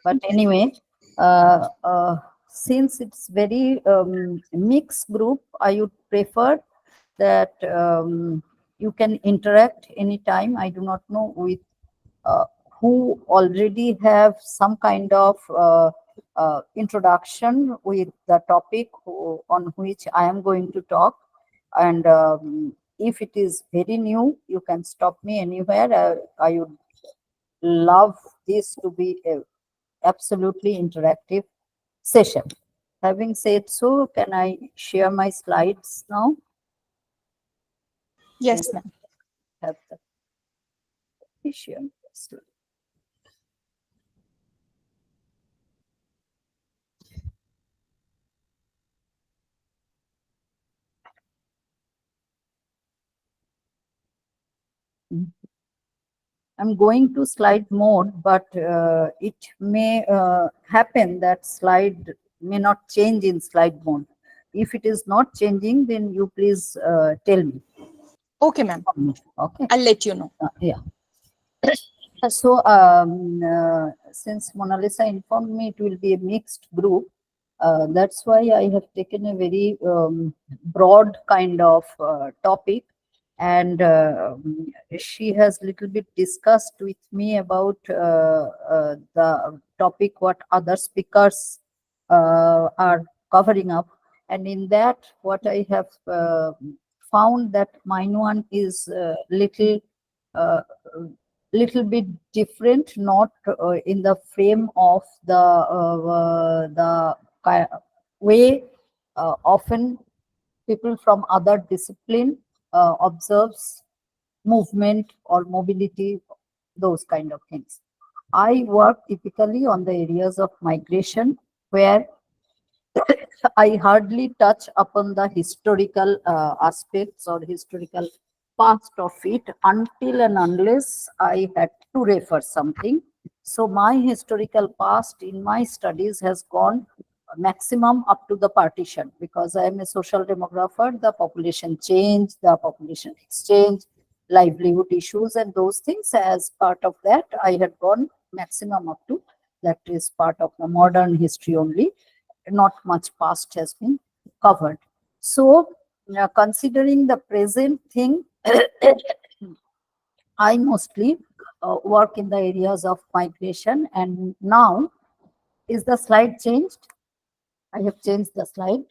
But anyway, since it's very mixed group, I would prefer that you can interact anytime. I do not know with uh, who already have some kind of introduction with the topic on which I am going to talk. And if it is very new, you can stop me anywhere. I would love this to be a absolutely interactive session. Having said so, can I share my slides now? Yes, ma'am. Have the share. I'm going to slide mode, but it may happen that slide may not change in slide mode. If it is not changing, then you please tell me. Okay, ma'am. Okay. I'll let you know. Yeah. So, since Mona Lisa informed me it will be a mixed group, that's why I have taken a very broad kind of topic, and she has little bit discussed with me about the topic what other speakers are covering up, and in that what I have found that mine one is uh, little bit different, not in the frame of the way often people from other discipline observes movement or mobility, those kind of things. I work typically on the areas of migration where I hardly touch upon the historical aspects or historical past of it until and unless I had to refer something. So my historical past in my studies has gone maximum up to the partition, because I am a social demographer. The population change, the population exchange, livelihood issues and those things, as part of that I had gone maximum up to, that is part of the modern history only, not much past has been covered. So, considering the present thing, I mostly work in the areas of migration. And now, is the slide changed? I have changed the slide.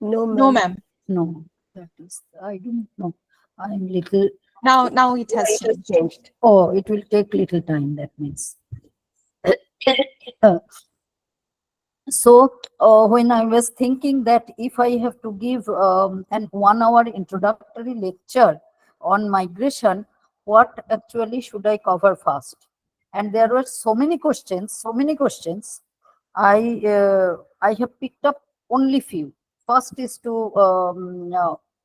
No, No, ma'am. ma'am. No, that is, I don't know. I'm little. Now it has changed. Oh, it will take little time. That means. Uh, So when I was thinking that if I have to give an 1 hour introductory lecture on migration, what actually should I cover first? And there were so many questions, so many questions. I have picked up only few. First is to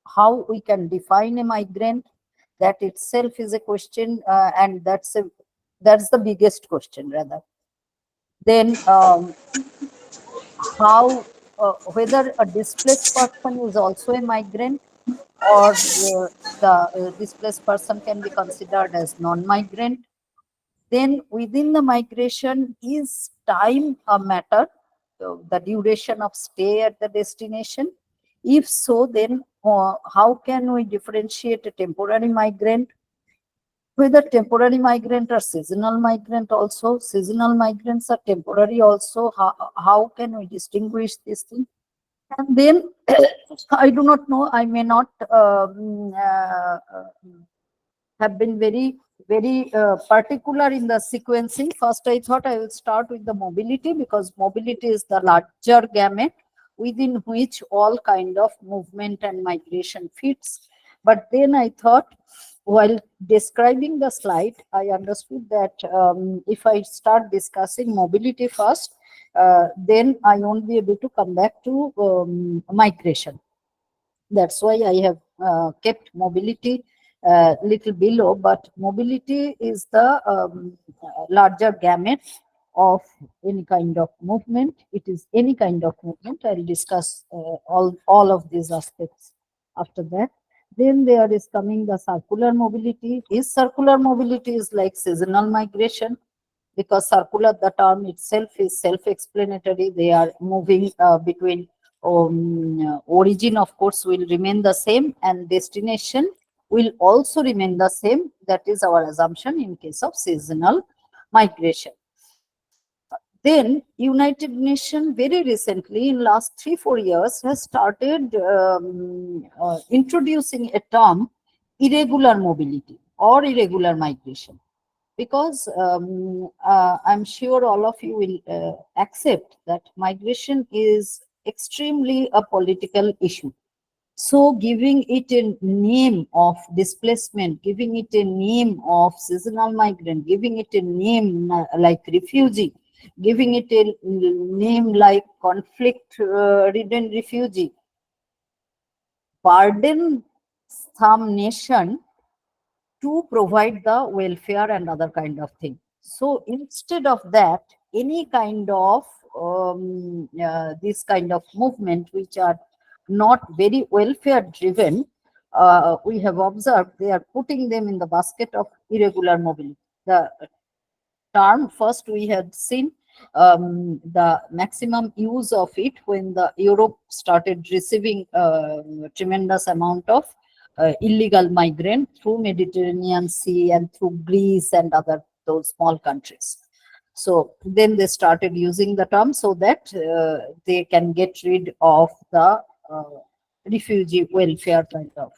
how we can define a migrant. That itself is a question, and that's the biggest question rather. Then how whether a displaced person is also a migrant, or the displaced person can be considered as non-migrant. Then within the migration, is time a matter? So the duration of stay at the destination? If so, then how can we differentiate a temporary migrant? Whether temporary migrant or seasonal migrant also, seasonal migrants are temporary also. How can we distinguish this thing? And then I do not know, I may not have been very particular in the sequencing. First, I thought I will start with the mobility, because mobility is the larger gamut within which all kind of movement and migration fits. But then I thought, while describing the slide, I understood that if I start discussing mobility first, then I won't be able to come back to migration. That's why I have kept mobility little below, but mobility is the larger gamut of any kind of movement. It is any kind of movement. I'll discuss all of these aspects after that. Then there is coming the circular mobility. Is circular mobility is like seasonal migration? because circular, the term itself is self-explanatory. They are moving between origin, of course, will remain the same, and destination will also remain the same. That is our assumption in case of seasonal migration. Then United Nations very recently, in last 3-4 years, has started introducing a term, irregular mobility or irregular migration, because I'm sure all of you will accept that migration is extremely a political issue. So giving it a name of displacement, giving it a name of seasonal migrant, giving it a name like refugee, giving it a name like conflict-ridden refugee, burden some nation to provide the welfare and other kind of thing. So instead of that, any kind of this kind of movement which are not very welfare driven, we have observed they are putting them in the basket of irregular mobility. The term first we had seen the maximum use of it when the Europe started receiving tremendous amount of illegal migrant through Mediterranean Sea and through Greece and other those small countries. So then they started using the term so that they can get rid of the uh, refugee welfare kind of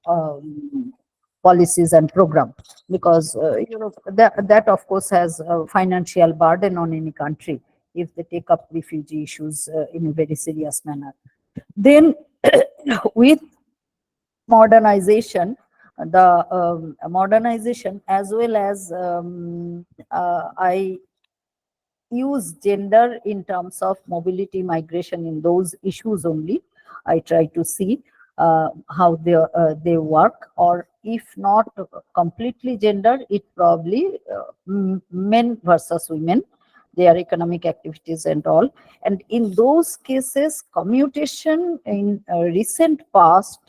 um, policies and program, because that of course has a financial burden on any country if they take up refugee issues in a very serious manner. Then with modernization, the modernization as well as I use gender in terms of mobility migration in those issues only. I try to see how they work, or if not completely gender, it probably men versus women, their economic activities and all. And in those cases, commutation in recent past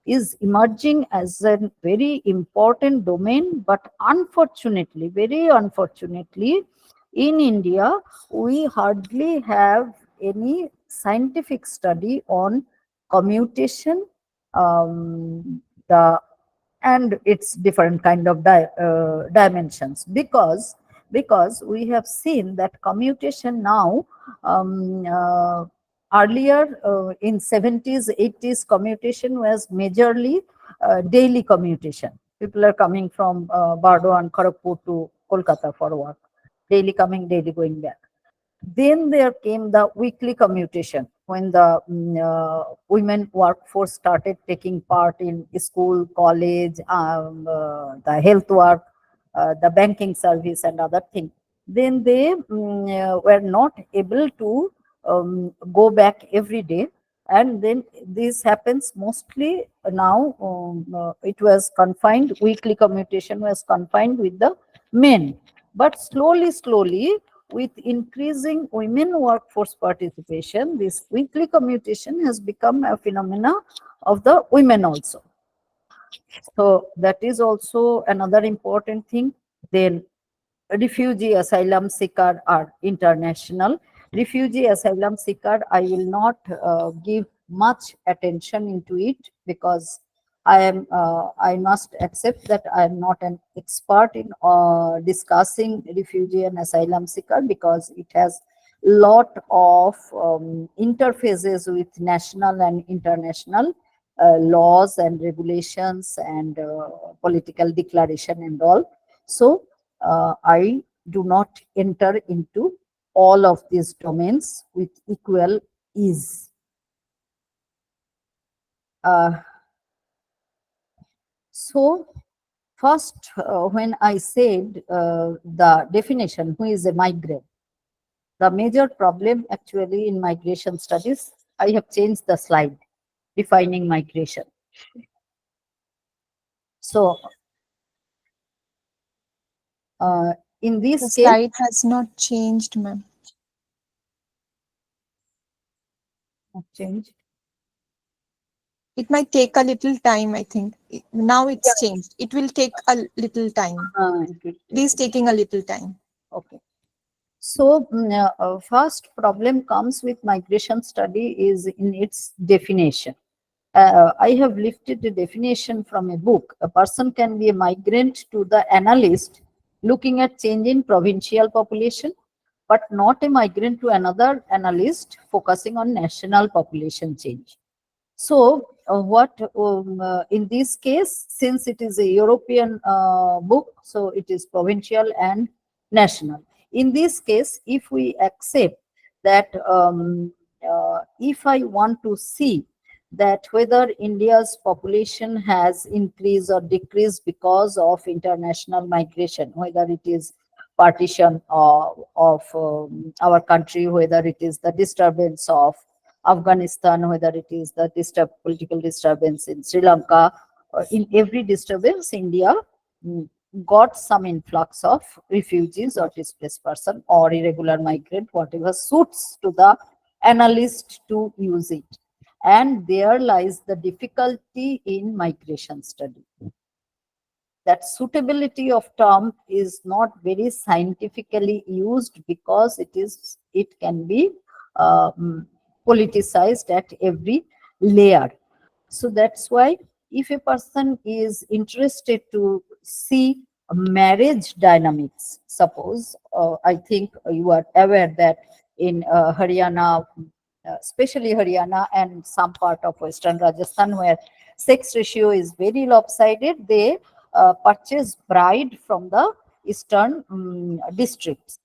is emerging as a very important domain, but unfortunately, very unfortunately, in India, we hardly have any scientific study on commutation, the and its different kind of dimensions, because we have seen that commutation now, um, uh, earlier in 70s 80s, commutation was majorly daily commutation. People are coming from Bardwan, Kharagpur to Kolkata for work, daily coming, daily going back. Then there came the weekly commutation when the women workforce started taking part in school, college, the health work, the banking service and other things. Then they were not able to go back every day. And then this happens mostly now. It was confined, weekly commutation was confined with the men. But slowly, with increasing women workforce participation, this weekly commutation has become a phenomena of the women also. So that is also another important thing. Then refugee asylum seeker are international. Refugee asylum seeker, I will not give much attention into it, because I must accept that I am not an expert in discussing refugee and asylum seeker, because it has lot of interfaces with national and international laws and regulations and political declaration and all. So I do not enter into all of these domains with equal ease. Uh, so first, when I said the definition, who is a migrant, the major problem actually in migration studies, I have changed the slide defining migration. So uh, in The this case, slide has not changed, ma'am. change. It might take a little time, I think. Now it's changed. It will take a little time. It will Please take. taking a little time. Okay. So, first problem comes with migration study is in its definition. I have lifted the definition from a book. A person can be a migrant to the analyst looking at change in provincial population, but not a migrant to another analyst focusing on national population change. So, what in this case, since it is a European book, so it is provincial and national. In this case, if we accept that if I want to see that whether India's population has increased or decreased because of international migration, whether it is partition of our country, whether it is the disturbance of Afghanistan, whether it is the political disturbance in Sri Lanka, in every disturbance, India mm, got some influx of refugees or displaced person or irregular migrant, whatever suits to the analyst to use it. And there lies the difficulty in migration study. That suitability of term is not very scientifically used because it can be politicized at every layer. So that's why if a person is interested to see marriage dynamics, suppose I think you are aware that in Haryana, especially Haryana and some part of Western Rajasthan, where sex ratio is very lopsided, they purchase bride from the eastern districts.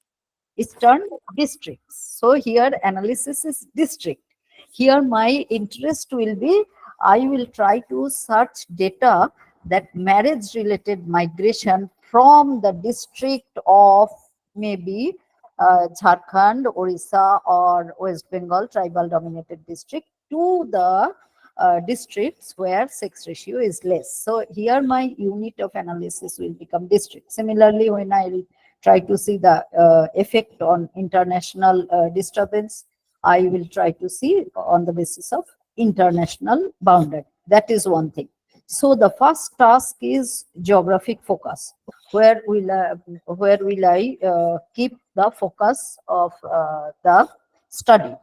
Eastern districts. So here analysis is district. Here my interest will be, I will try to search data that marriage related migration from the district of maybe Jharkhand, Orissa or West Bengal tribal dominated district to the districts where sex ratio is less. So here my unit of analysis will become district. Similarly, when I try to see the effect on international disturbance, I will try to see on the basis of international boundary. That is one thing. So the first task is geographic focus. Where will I keep the focus of the study?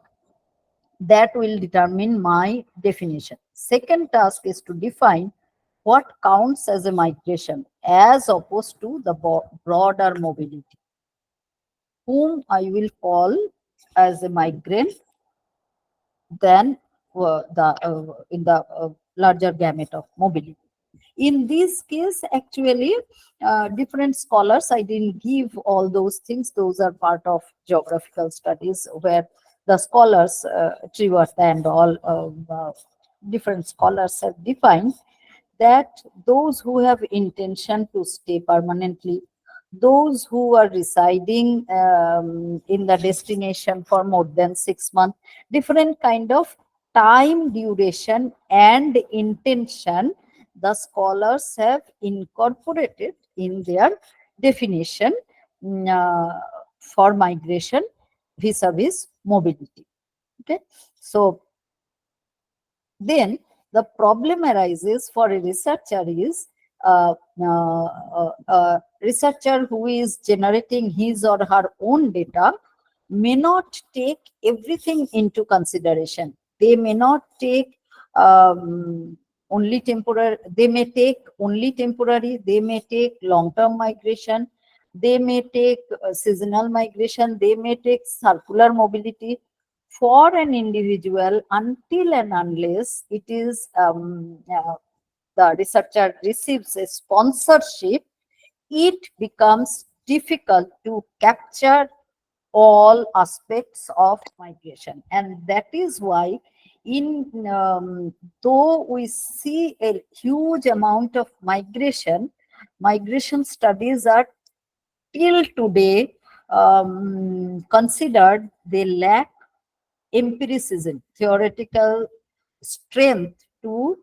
That will determine my definition. Second task is to define what counts as a migration as opposed to the broader mobility, whom I will call as a migrant, then in the larger gamut of mobility. In this case, actually, different scholars, I didn't give all those things. Those are part of geographical studies where the scholars, Trivath and all different scholars have defined that those who have intention to stay permanently, those who are residing in the destination for more than 6 months, different kind of time duration and intention, the scholars have incorporated in their definition for migration vis-a-vis mobility. Okay, so then the problem arises for a researcher is researcher who is generating his or her own data may not take everything into consideration. They may not take only temporary, they may take only temporary, they may take long-term migration, they may take seasonal migration, they may take circular mobility. For an individual, until and unless it is the researcher receives a sponsorship, it becomes difficult to capture all aspects of migration. And that is why in though we see a huge amount of migration studies are till today considered they lack empiricism, theoretical strength to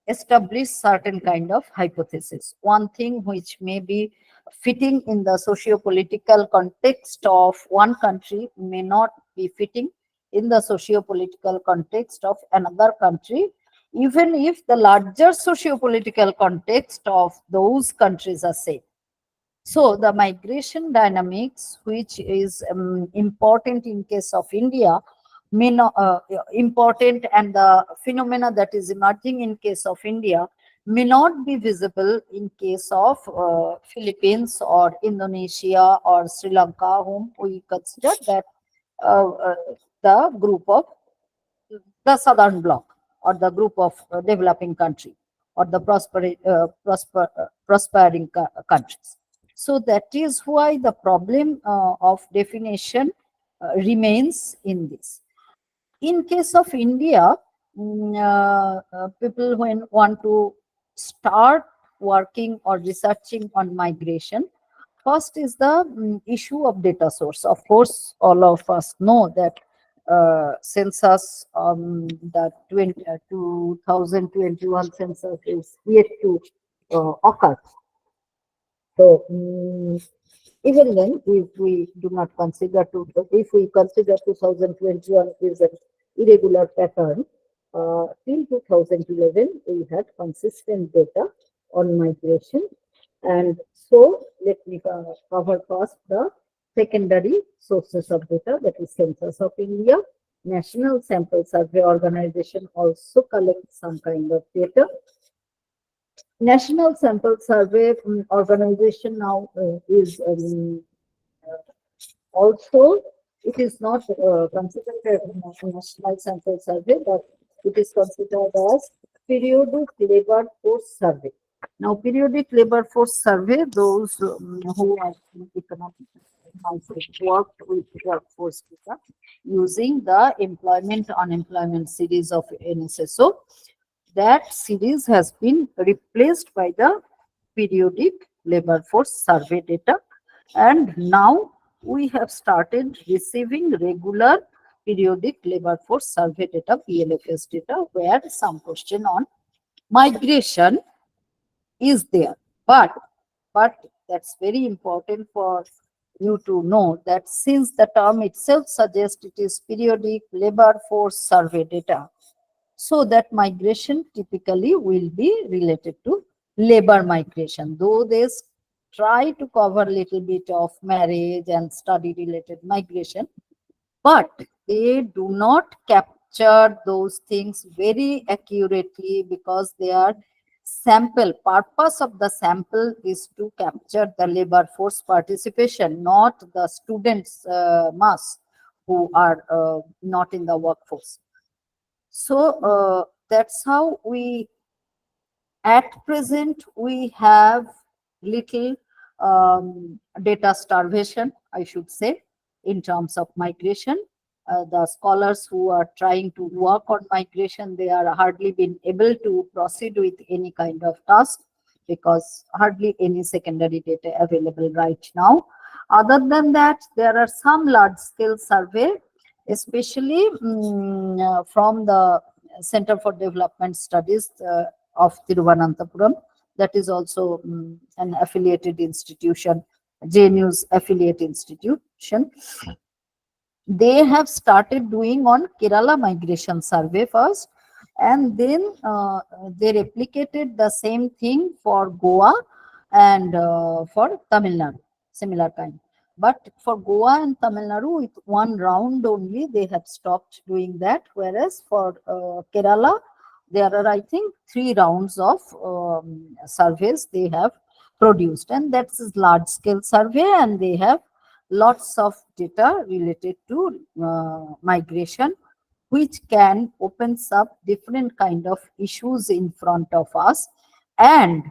establish certain kind of hypothesis. One thing which may be fitting in the socio-political context of one country may not be fitting in the socio-political context of another country, even if the larger socio-political context of those countries are same. So the migration dynamics, which is important in case of India, may not important, and the phenomena that is emerging in case of India may not be visible in case of Philippines or Indonesia or Sri Lanka, whom we consider that uh, uh, the group of the southern bloc, or the group of developing country, or the prospering countries. So that is why the problem of definition remains in this. In case of India, people when want to start working or researching on migration, first is the issue of data source. Of course, all of us know that census, the 2021 census is yet to occur. So even then, if we do not consider if we consider 2021 is an irregular pattern, till 2011 we had consistent data on migration, and so let me cover first the secondary sources of data, that is Census of India. National Sample Survey Organization also collects some kind of data. National Sample Survey Organization now is also, it is not considered a national sample survey, but it is considered as periodic labor force survey. Now, periodic labor force survey, those who are in economic worked with workforce data using the employment unemployment series of NSSO, that series has been replaced by the periodic labor force survey data, and now we have started receiving regular periodic labor force survey data, PLFS data, where some question on migration is there. But that's very important for you to know that since the term itself suggests it is periodic labor force survey data, so that migration typically will be related to labor migration, though they try to cover a little bit of marriage and study related migration, but they do not capture those things very accurately, because they are sample purpose of the sample is to capture the labor force participation, not the students mass who are not in the workforce. So that's how we, at present, we have little data starvation, I should say, in terms of migration. The scholars who are trying to work on migration, they are hardly been able to proceed with any kind of task, because hardly any secondary data available right now. Other than that, there are some large scale survey, especially from the Center for Development Studies of Thiruvananthapuram, that is also an affiliated institution, JNU's affiliate institution. They have started doing on Kerala migration survey first, and then they replicated the same thing for Goa and for Tamil Nadu, similar kind. But for Goa and Tamil Nadu, with one round only, they have stopped doing that. Whereas for Kerala, there are, I think, 3 rounds of surveys they have produced, and that's a large scale survey, and they have lots of data related to migration, which can opens up different kind of issues in front of us. And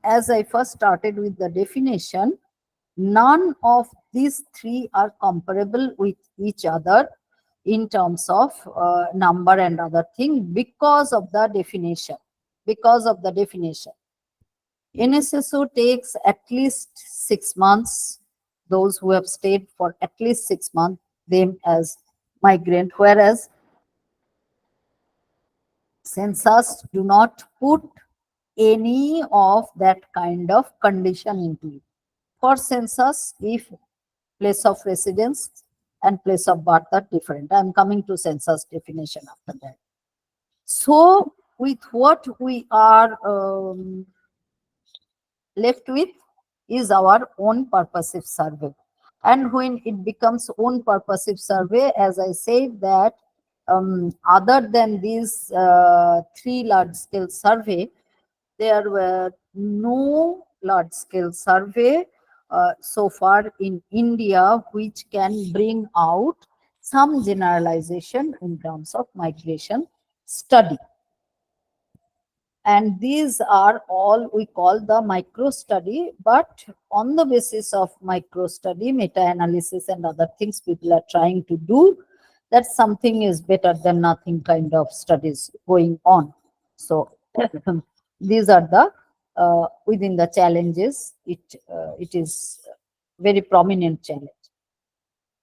as I first started with the definition, none of these three are comparable with each other in terms of number and other thing, because of the definition. Because of the definition, NSSO takes at least 6 months. Those who have stayed for at least 6 months, them as migrant, whereas census do not put any of that kind of condition into it. For census, if place of residence and place of birth are different, I am coming to census definition after that. So with what we are left with is our own purposive survey. And when it becomes own purposive survey, as I said that other than these three large scale survey, there were no large scale survey so far in India which can bring out some generalization in terms of migration study. And these are all we call the micro study, but on the basis of micro study, meta-analysis and other things people are trying to do, that something is better than nothing kind of studies going on. So these are the within the challenges, it is very prominent challenge.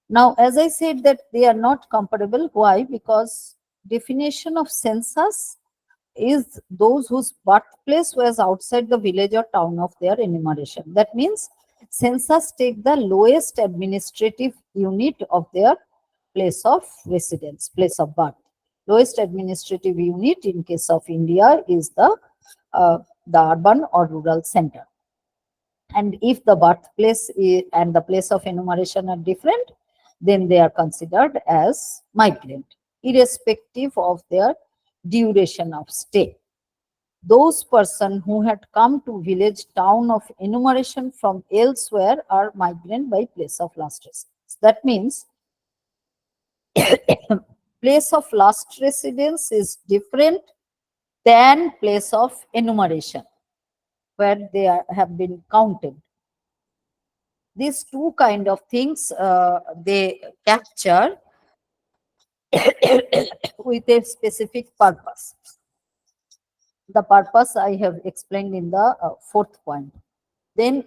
Now, as I said that they are not comparable. Why? Because definition of census is those whose birthplace was outside the village or town of their enumeration. That means census take the lowest administrative unit of their place of residence, place of birth. Lowest administrative unit in case of India is the urban or rural center. And if the birthplace and the place of enumeration are different, then they are considered as migrant, irrespective of their duration of stay. Those person who had come to village town of enumeration from elsewhere are migrant by place of last residence. That means place of last residence is different than place of enumeration where they have been counted. These two kind of things they capture with a specific purpose. The purpose I have explained in the fourth point. Then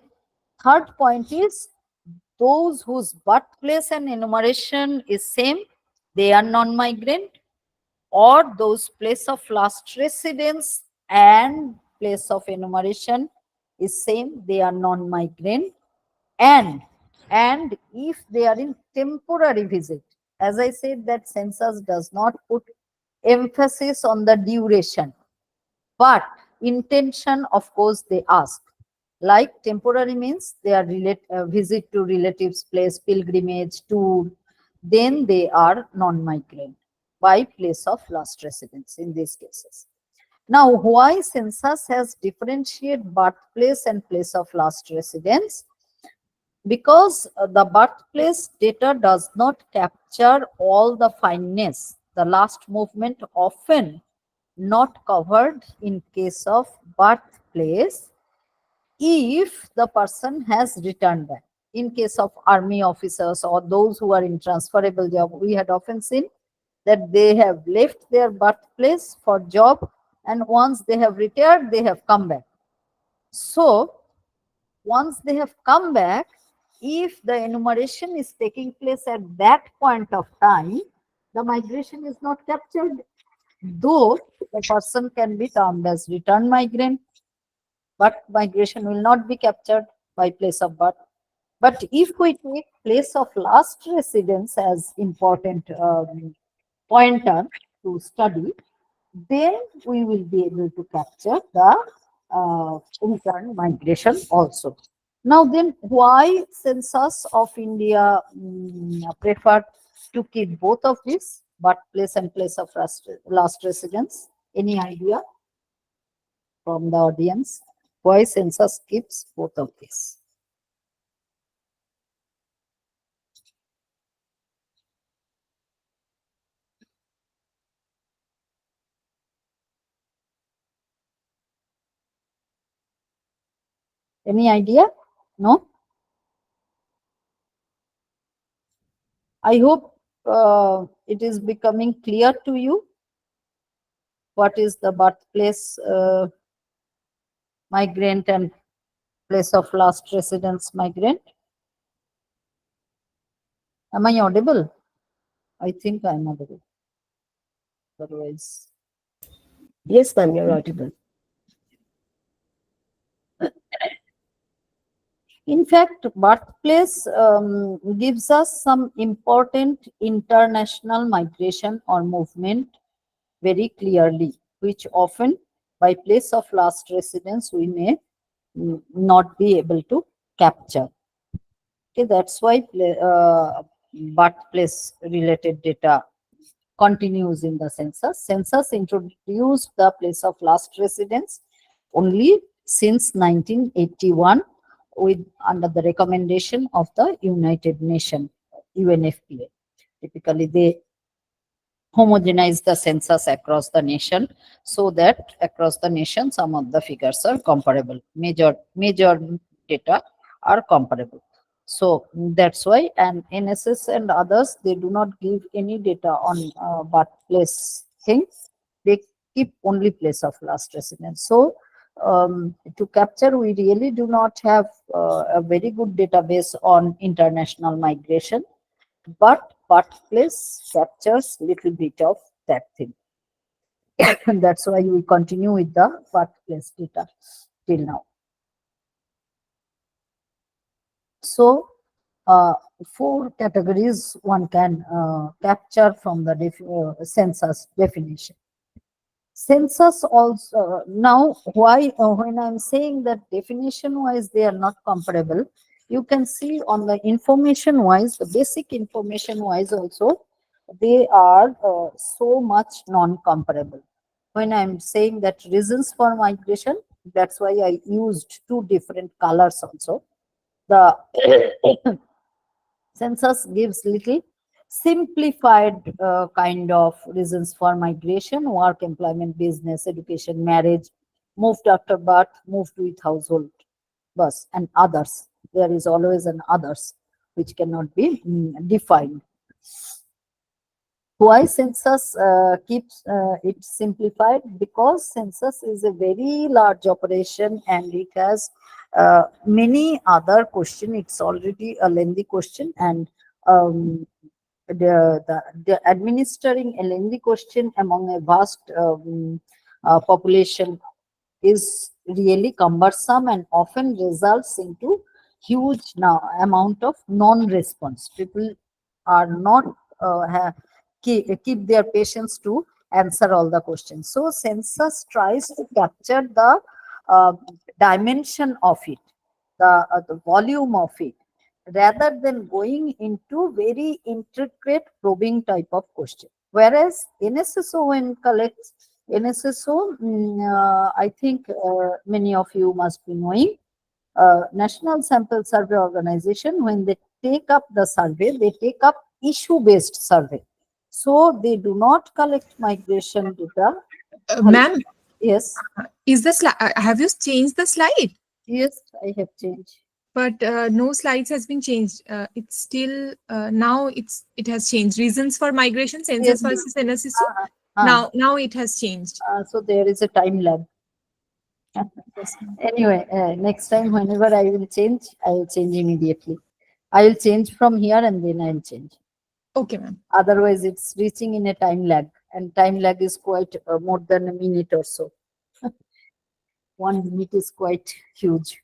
third point is those whose birthplace and enumeration is same, they are non-migrant, or those place of last residence and place of enumeration is same, they are non-migrant. And if they are in temporary visit, as I said that census does not put emphasis on the duration, but intention of course they ask. Like temporary means they are visit to relatives place, pilgrimage, tour, then they are non-migrant by place of last residence in these cases. Now, why census has differentiate birthplace and place of last residence? Because the birthplace data does not capture all the fineness. The last movement often not covered in case of birthplace if the person has returned back. In case of army officers or those who are in transferable job, we had often seen that they have left their birthplace for job, and once they have retired, they have come back. So once they have come back, if the enumeration is taking place at that point of time, the migration is not captured, though the person can be termed as return migrant, but migration will not be captured by place of birth. But if we take place of last residence as important pointer to study, then we will be able to capture the return migration also. Now then, why census of India prefer to keep both of these, birthplace and place of last residence? Any idea from the audience? Why census keeps both of these? Any idea? No? I hope it is becoming clear to you what is the birthplace migrant and place of last residence migrant. Am I audible? I think I'm audible. Otherwise, Yes, ma'am, you're audible. in fact, birthplace gives us some important international migration or movement very clearly, which often by place of last residence we may not be able to capture. Okay, that's why birthplace related data continues in the census. Census introduced the place of last residence only since 1981 with under the recommendation of the United Nations, UNFPA. Typically, they homogenize the census across the nation so that across the nation some of the figures are comparable. Major data are comparable. So that's why, and NSS and others, they do not give any data on birthplace things. They keep only place of last residence. So to capture, we really do not have a very good database on international migration, but birthplace captures little bit of that thing. And that's why we continue with the birthplace data till now. So four categories one can capture from the census definition. Census also, now why when I'm saying that definition wise they are not comparable, you can see on the information wise, the basic information wise also, they are so much non-comparable. When I'm saying that reasons for migration, that's why I used two different colors also. The census gives little simplified kind of reasons for migration: work, employment, business, education, marriage, moved after birth, moved with household, bus, and others. There is always an others which cannot be defined. Why census keeps it simplified? Because census is a very large operation and it has many other question. It's already a lengthy question, and um, the administering a lengthy question among a vast population is really cumbersome and often results into huge now amount of non-response. People are not keep their patience to answer all the questions. So census tries to capture the uh, dimension of it, the volume of it, rather than going into very intricate probing type of question. Whereas NSSO when collects NSSO, I think many of you must be knowing, National Sample Survey Organization, when they take up the survey, they take up issue-based survey. So they do not collect migration data. Ma'am, Yes, is the slide? Have you changed the slide? yes, I have changed. But no slides has been changed. It's still now it has changed. Reasons for migration, Yes, census versus NSSO. uh, Now it has changed. so there is a time lag. Yes, ma'am. Anyway, next time, whenever I will change immediately. I will change from here and then I will change. Okay, ma'am. Otherwise, it's reaching in a time lag, and time lag is quite more than a minute or so. 1 minute is quite huge.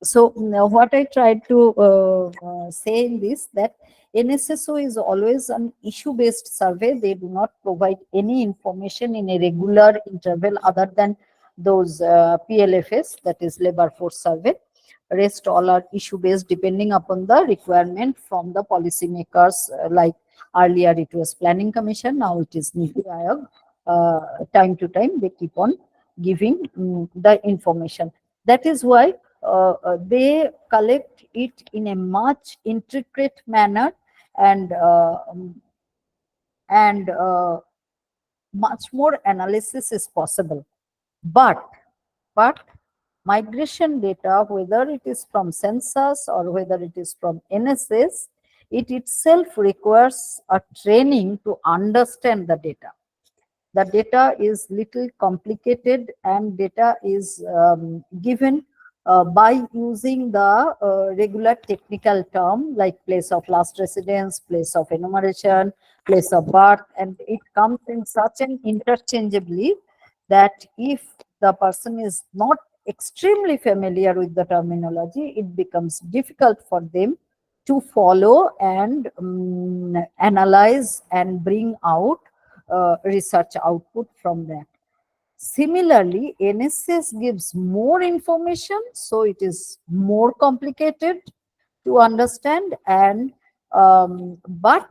So now what I tried to say in this, that NSSO is always an issue-based survey. They do not provide any information in a regular interval other than those PLFS, that is labor force survey. Rest all are issue-based depending upon the requirement from the policymakers. Like earlier it was Planning Commission, now it is Niti Aayog. Time to time they keep on giving the information. That is why they collect it in a much intricate manner, and and much more analysis is possible. But migration data, whether it is from census or whether it is from NSS, it itself requires a training to understand the data. The data is little complicated, and data is given by using the regular technical term like place of last residence, place of enumeration, place of birth, and it comes in such an interchangeably that if the person is not extremely familiar with the terminology, it becomes difficult for them to follow and analyze and bring out research output from that. Similarly, NSS gives more information, so it is more complicated to understand, and but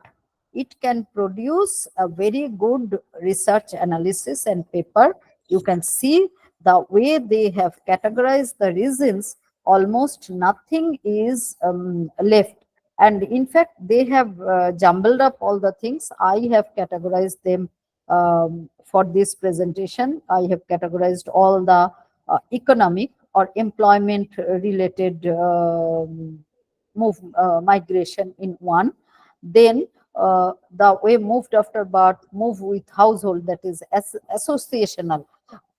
it can produce a very good research analysis and paper. You can see the way they have categorized the reasons, almost nothing is left. And in fact, they have jumbled up all the things. I have categorized them for this presentation. I have categorized all the economic or employment related migration in one. Then the way moved after birth, move with household, that is associational.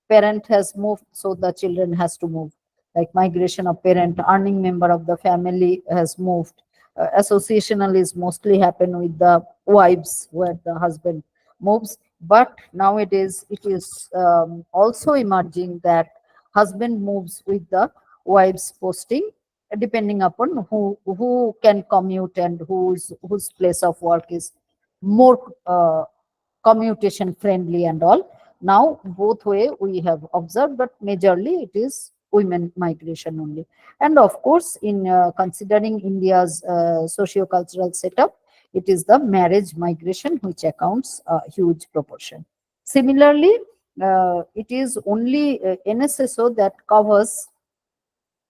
Parent has moved, so the children has to move. Like migration of parent, earning member of the family has moved. Associational is mostly happen with the wives, where the husband moves. But nowadays it is also emerging that husband moves with the wife's posting, depending upon who can commute and whose place of work is more commutation friendly and all. Now both way we have observed, but majorly it is women migration only. And of course, in considering India's socio-cultural setup, it is the marriage migration which accounts a huge proportion. Similarly, it is only NSSO that covers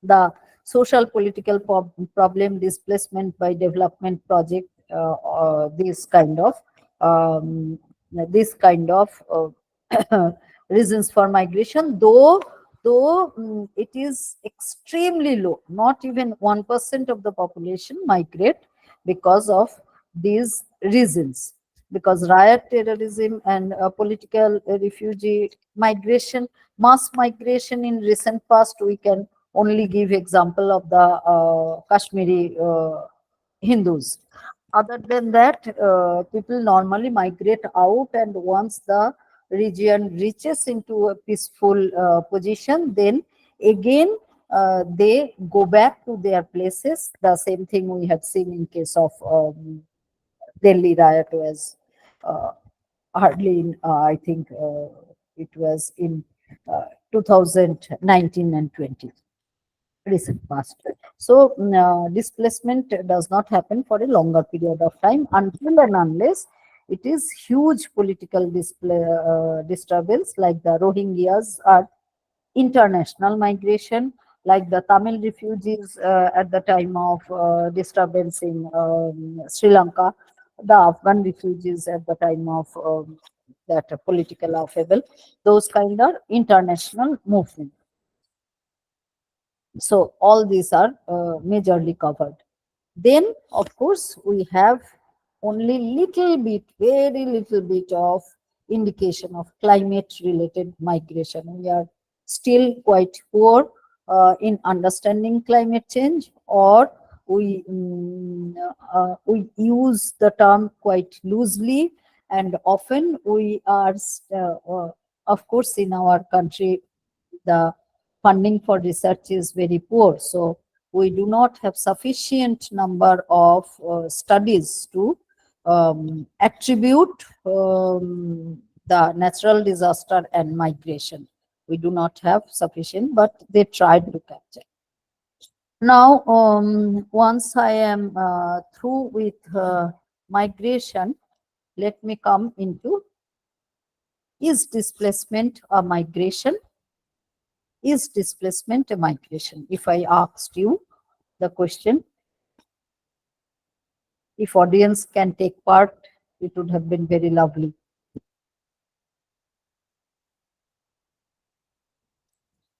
the social political problem, displacement by development project, um, this kind of reasons for migration, though it is extremely low. Not even 1% of the population migrate because of these reasons. Because riot, terrorism, and political refugee migration, mass migration in recent past, we can only give example of the Kashmiri Hindus. Other than that, people normally migrate out, and once the region reaches into a peaceful position, then again they go back to their places. The same thing we have seen in case of Delhi riot was uh, hardly in, I think it was in uh, 2019 and 20, recent past. So displacement does not happen for a longer period of time until and unless it is huge political disturbance, like the Rohingyas are international migration, like the Tamil refugees at the time of disturbance in Sri Lanka, the Afghan refugees at the time of that political upheaval. Those kind of international movement. So all these are majorly covered. Then, of course, we have only little bit, very little bit of indication of climate-related migration. We are still quite poor in understanding climate change, or we use the term quite loosely, and often we are, of course, in our country, the funding for research is very poor. So we do not have sufficient number of studies to attribute the natural disaster and migration. We do not have sufficient, but they tried to capture. Now, once I am through with migration, let me come into, is displacement a migration? Is displacement a migration? If I asked you the question, if audience can take part, it would have been very lovely.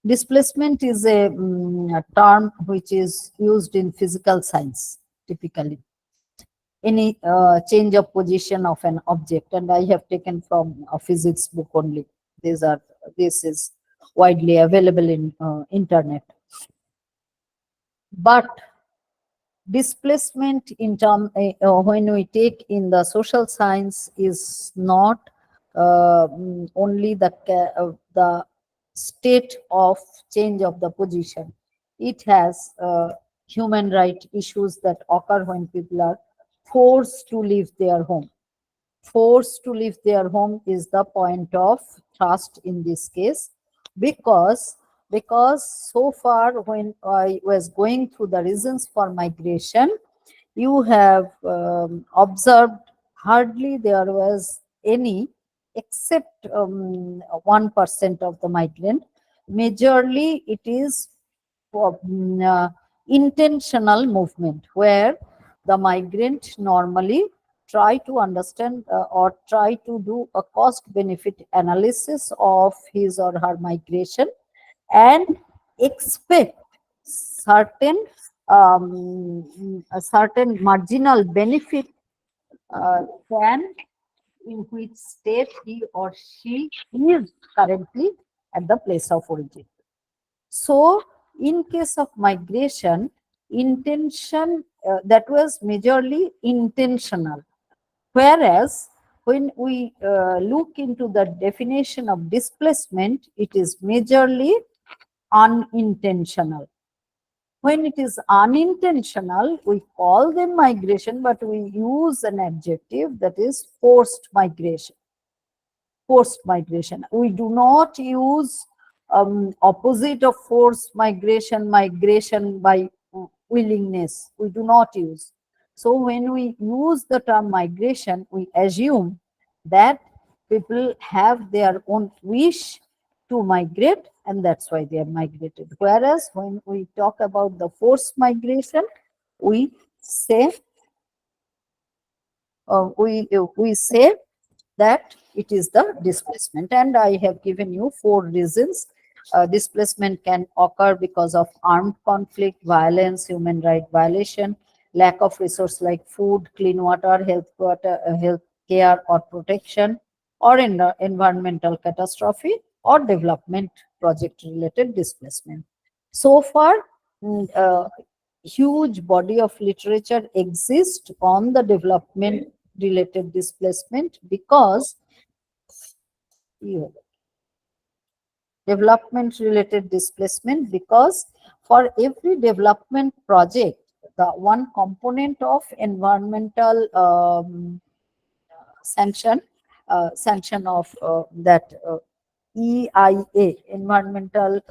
Displacement is a term which is used in physical science, typically. Any change of position of an object, and I have taken from a physics book only. This is widely available in internet. But displacement in term when we take in the social science is not only the state of change of the position. It has human right issues that occur when people are forced to leave their home. forced to leave their home is the point of trust in this case, because so far when I was going through the reasons for migration, you have observed hardly there was any, except 1% of the migrant. Majorly it is intentional movement, where the migrant normally try to understand or try to do a cost benefit analysis of his or her migration, and expect certain a certain marginal benefit than in which state he or she is currently at the place of origin. So, in case of migration, intention that was majorly intentional. Whereas, when we look into the definition of displacement, it is majorly unintentional. When it is unintentional, we call them migration, but we use an adjective that is forced migration. Forced migration. We do not use opposite of forced migration, migration by willingness. We do not use. So when we use the term migration, we assume that people have their own wish to migrate, and that's why they are migrated. Whereas when we talk about the forced migration, we say we say that it is the displacement. And I have given you 4 reasons. Displacement can occur because of armed conflict, violence, human right violation, lack of resource like food, clean water, health care or protection, or in environmental catastrophe or development project related displacement. So far, huge body of literature exists on the development related displacement, because development related displacement, because for every development project, the one component of environmental sanction of that EIA, environmental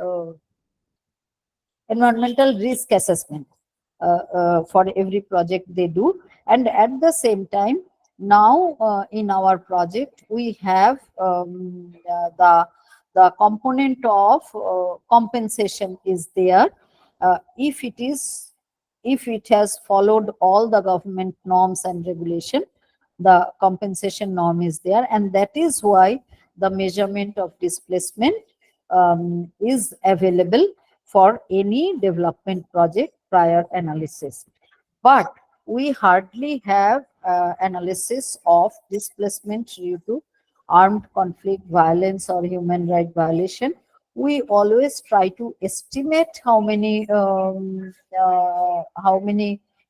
risk assessment, for every project they do. And at the same time, now in our project we have the component of compensation is there. If it is, if it has followed all the government norms and regulation, the compensation norm is there, and that is why the measurement of displacement is available for any development project prior analysis. But we hardly have analysis of displacement due to armed conflict, violence, or human right violation. We always try to estimate how many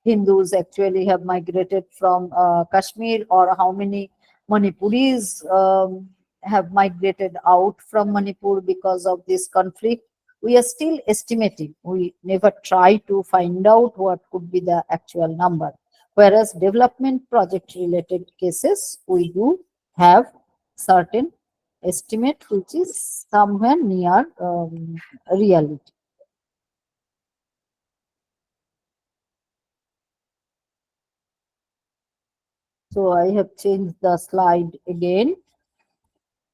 Hindus actually have migrated from Kashmir, or how many Manipuris have migrated out from Manipur because of this conflict. We are still estimating. We never try to find out what could be the actual number. Whereas development project related cases, we do have certain estimate which is somewhere near reality. So I have changed the slide again.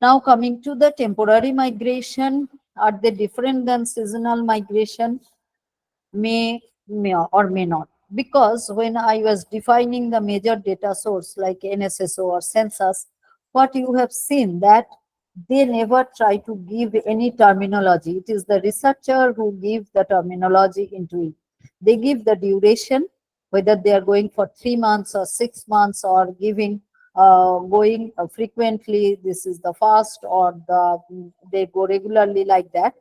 Now coming to the temporary migration, are they different than seasonal migration? May or may not. Because when I was defining the major data source like NSSO or census, what you have seen that they never try to give any terminology. It is the researcher who gives the terminology into it. They give the duration, whether they are going for 3 months or 6 months, or giving going frequently, this is the fast, or they go regularly, like that.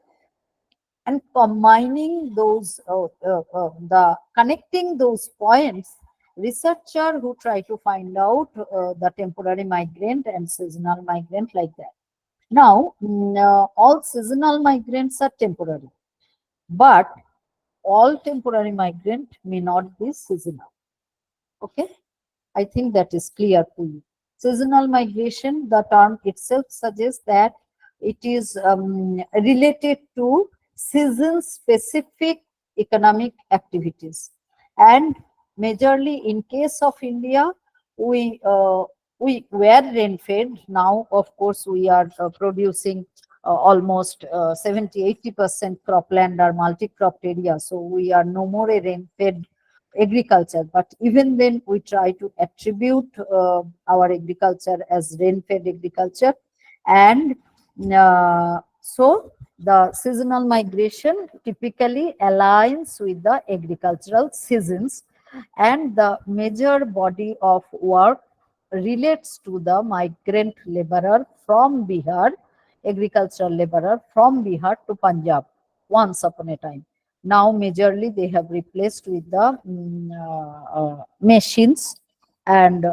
And combining those the connecting those points, researcher who try to find out the temporary migrant and seasonal migrant, like that. Now all seasonal migrants are temporary, but all temporary migrant may not be seasonal. Okay, I think that is clear to you. Seasonal migration, the term itself suggests that it is related to season-specific economic activities. And majorly in case of India, we we were rain-fed. Now, of course, we are producing almost 70-80% cropland or multi-cropped area. So we are no more a rain-fed agriculture. But even then, we try to attribute our agriculture as rain-fed agriculture. And so the seasonal migration typically aligns with the agricultural seasons, and the major body of work relates to the migrant laborer from Bihar, agricultural laborer from Bihar to Punjab once upon a time. Now, majorly they have replaced with the machines, and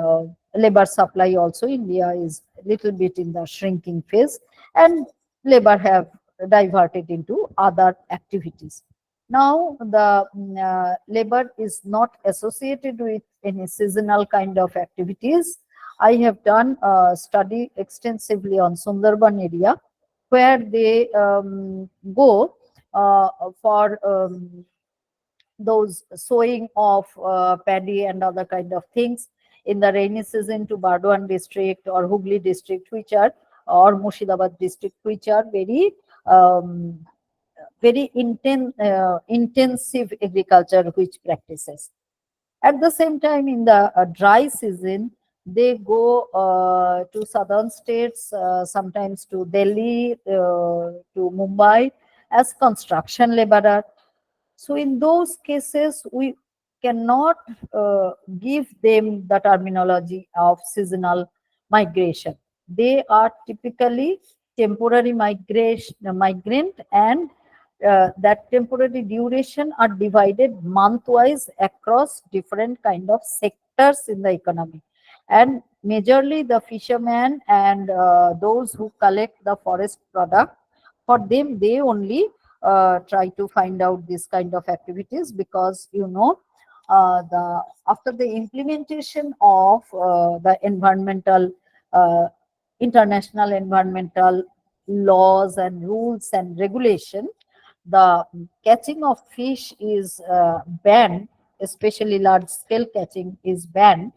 labor supply also. India is little bit in the shrinking phase, and labor have diverted into other activities. Now, the labor is not associated with any seasonal kind of activities. I have done a study extensively on Sundarban area, where they go for those sowing of paddy and other kind of things in the rainy season to Bardwan district or Hooghly district, which are, or Murshidabad district, which are um, very intensive agriculture which practices. At the same time, in the dry season, they go to southern states, sometimes to Delhi, to Mumbai as construction laborer. So in those cases, we cannot give them the terminology of seasonal migration. They are typically temporary migration, migrant, and that temporary duration are divided month-wise across different kind of sectors in the economy. And majorly the fishermen and those who collect the forest product, for them, they only try to find out this kind of activities, because the after the implementation of the environmental international environmental laws and rules and regulation, the catching of fish is banned, especially large scale catching is banned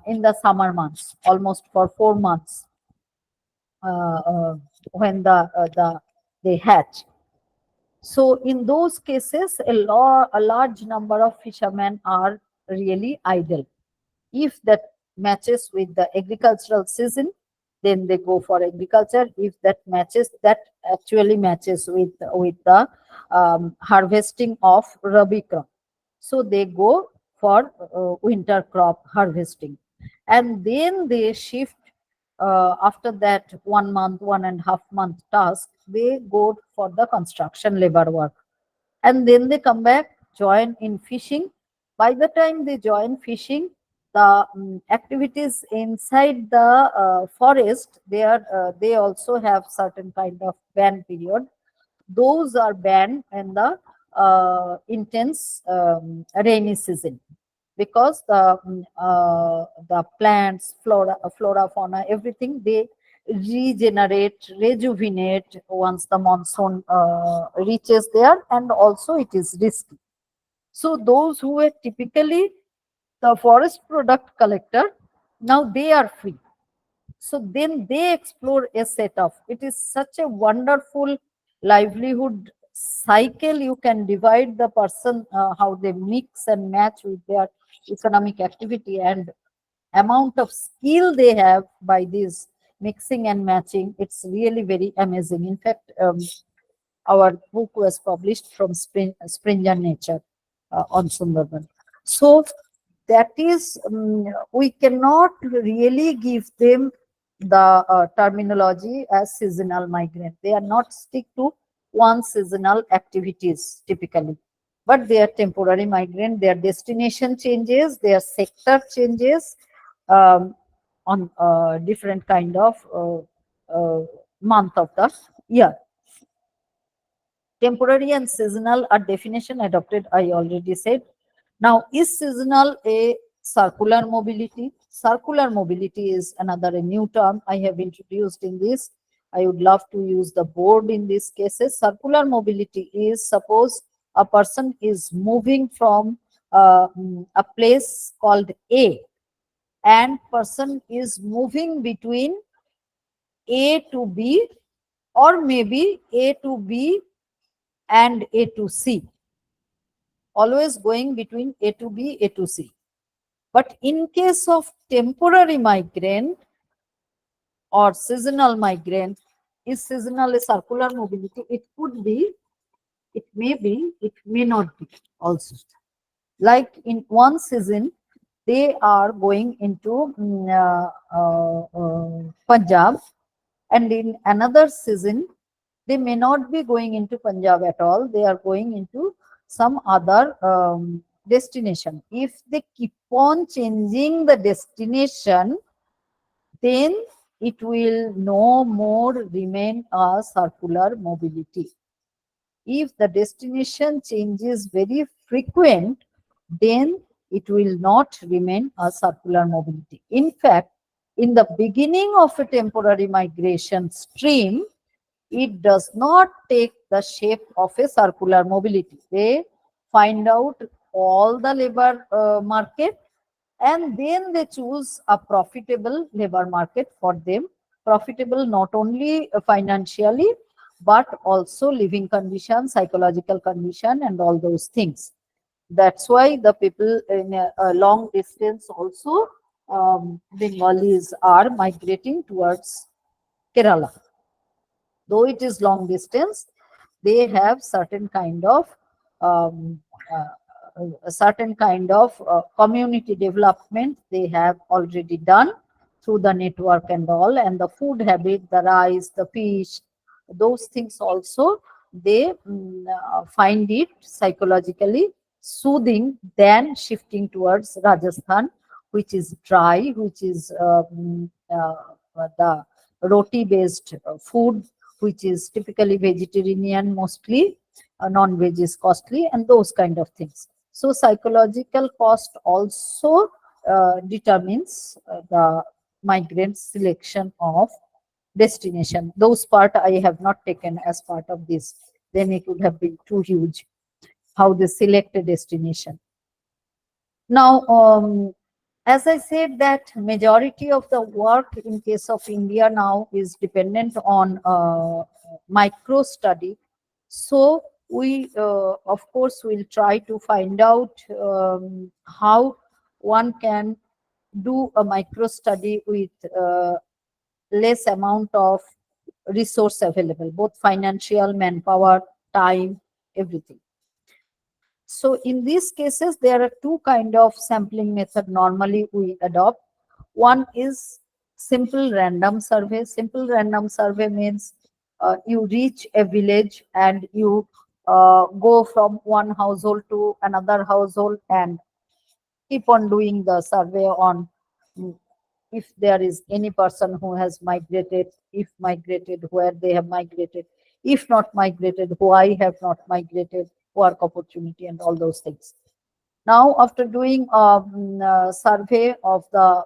in the summer months, almost for 4 months, when the they hatch. So in those cases, a large number of fishermen are really idle. If that matches with the agricultural season, then they go for agriculture. If that actually matches with the harvesting of Rabi crop, so they go for winter crop harvesting, and then they shift after that 1 month, 1.5 month task. They go for the construction labor work, and then they come back, join in fishing. By the time they join fishing, the activities inside the forest, they also have certain kind of ban period. Those are banned in the intense rainy season, because the plants, flora, fauna, everything, they regenerate, rejuvenate once the monsoon reaches there, and also it is risky. So those who were typically the forest product collector, now they are free. So then they explore a setup. It is such a wonderful livelihood cycle. You can divide the person, how they mix and match with their economic activity, and amount of skill they have by this mixing and matching. It's really very amazing. In fact, our book was published from Springer Nature on Sundarban. So that is, we cannot really give them the terminology as seasonal migrant. They are not stick to one seasonal activities typically, but they are temporary migrant. Their destination changes, their sector changes on different kind of month of the year. Temporary and seasonal are definition adopted, I already said. Now, is seasonal a circular mobility? circular mobility is another a new term I have introduced in this. I would love to use the board in these cases. Circular mobility is, suppose a person is moving from a place called A, and person is moving between A to B, or maybe A to B and A to C, always going between A to B, A to C. But in case of temporary migrant or seasonal migrant, is seasonal a circular mobility? It could be, it may be, it may not be also. Like in one season, they are going into Punjab, and in another season, they may not be going into Punjab at all. They are going into some other destination. If they keep on changing the destination, then it will no more remain a circular mobility. If the destination change is very frequent, then it will not remain a circular mobility. In fact, in the beginning of a temporary migration stream, it does not take the shape of a circular mobility. They find out all the labor market, and then they choose a profitable labor market for them. Profitable not only financially, but also living condition, psychological condition, and all those things. That's why the people in a long distance also, Bengalis are migrating towards Kerala. Though it is long distance, they have certain kind of um, a certain kind of community development they have already done through the network and all, and the food habit, the rice, the fish, those things also, they find it psychologically soothing than shifting towards Rajasthan, which is dry, which is the roti based food, which is typically vegetarian mostly, non-veg is costly, and those kind of things. So psychological cost also determines the migrant selection of destination. Those part I have not taken as part of this. Then it would have been too huge. How they select a destination. Now, as I said, that majority of the work in case of India now is dependent on micro study. So we, of course, will try to find out how one can do a micro study with less amount of resource available, both financial, manpower, time, everything. So in these cases, there are two kind of sampling method normally we adopt. One is simple random survey. Simple random survey means you reach a village and you go from one household to another household and keep on doing the survey on mm, if there is any person who has migrated, if migrated, where they have migrated, if not migrated, why have not migrated, work opportunity, and all those things. Now, after doing a survey of the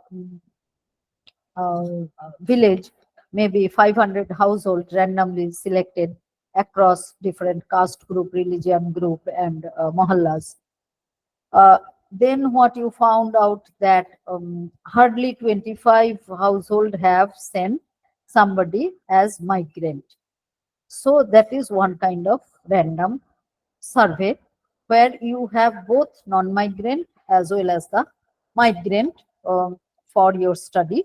village, maybe 500 households randomly selected across different caste group, religion group, and mohallas. Uh, then what you found out that hardly 25 household have sent somebody as migrant. So that is one kind of random survey where you have both non-migrant as well as the migrant for your study,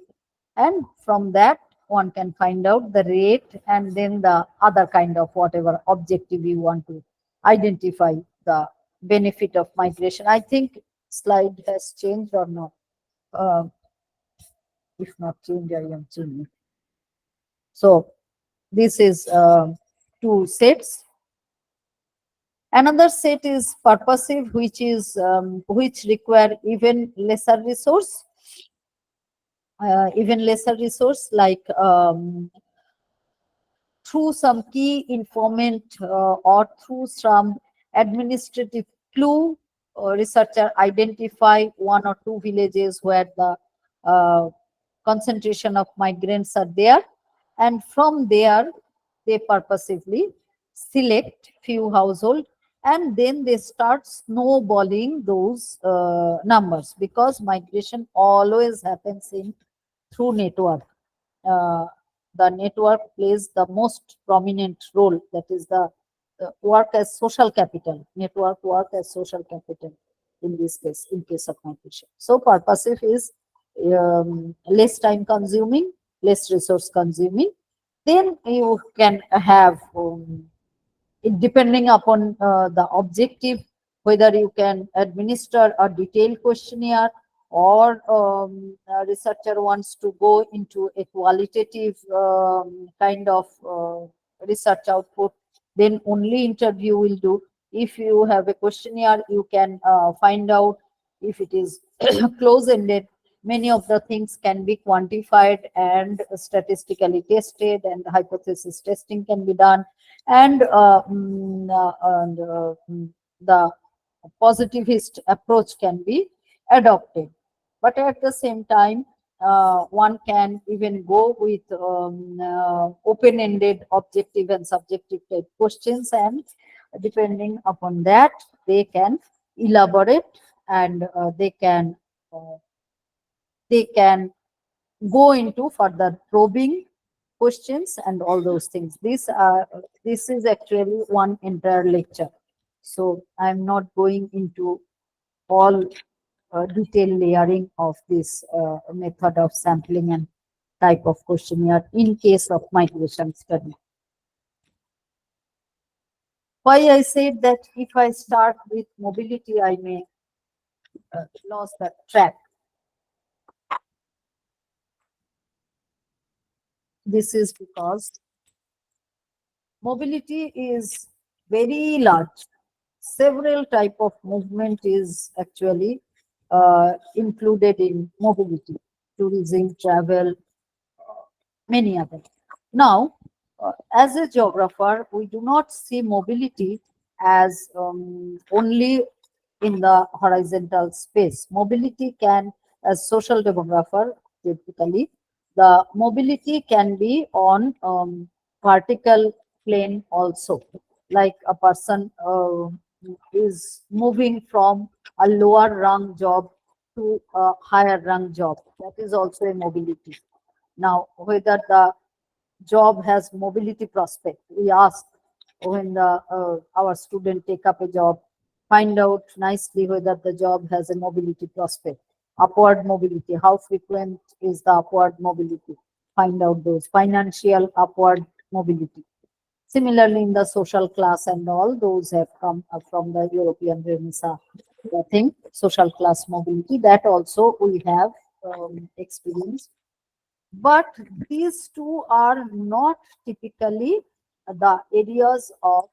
and from that one can find out the rate and then the other kind of whatever objective you want to identify the benefit of migration. I think slide has changed or not. uh, if not changed, I am changing. So this is two sets. Another set is purposive, which is which require even lesser resource, like through some key informant or through some administrative clue, researcher identify one or two villages where the concentration of migrants are there, and from there they purposively select few household, and then they start snowballing those numbers, because migration always happens in through network. uh, the network plays the most prominent role, that is the work as social capital, network work as social capital in this case, in case of migration. So purposive is less time consuming, less resource consuming. Then you can have it depending upon the objective, whether you can administer a detailed questionnaire, or a researcher wants to go into a qualitative kind of research output, then only interview will do. If you have a questionnaire, you can find out if it is close-ended. Many of the things can be quantified and statistically tested, and hypothesis testing can be done, and the positivist approach can be adopted. But at the same time, one can even go with open-ended objective and subjective type questions, and depending upon that, they can elaborate, and uh, they can go into further probing questions and all those things. This is actually one entire lecture, so I'm not going into all detailed layering of this method of sampling and type of questionnaire in case of migration study. Why I said that if I start with mobility, I may lose the track. This is because mobility is very large. Several type of movement is actually included in mobility: tourism, travel, many others. Now, as a geographer, we do not see mobility as only in the horizontal space. Mobility can, as social demographer, typically, the mobility can be on vertical plane also. Like a person is moving from a lower rung job to a higher rung job. That is also a mobility. Now, whether the job has mobility prospect, we ask when our student take up a job, find out nicely whether the job has a mobility prospect. Upward mobility, how frequent is the upward mobility? Find out those financial upward mobility. Similarly, in the social class and all, those have come up from the European Renaissance. I think social class mobility, that also we have experienced. But these two are not typically the areas of,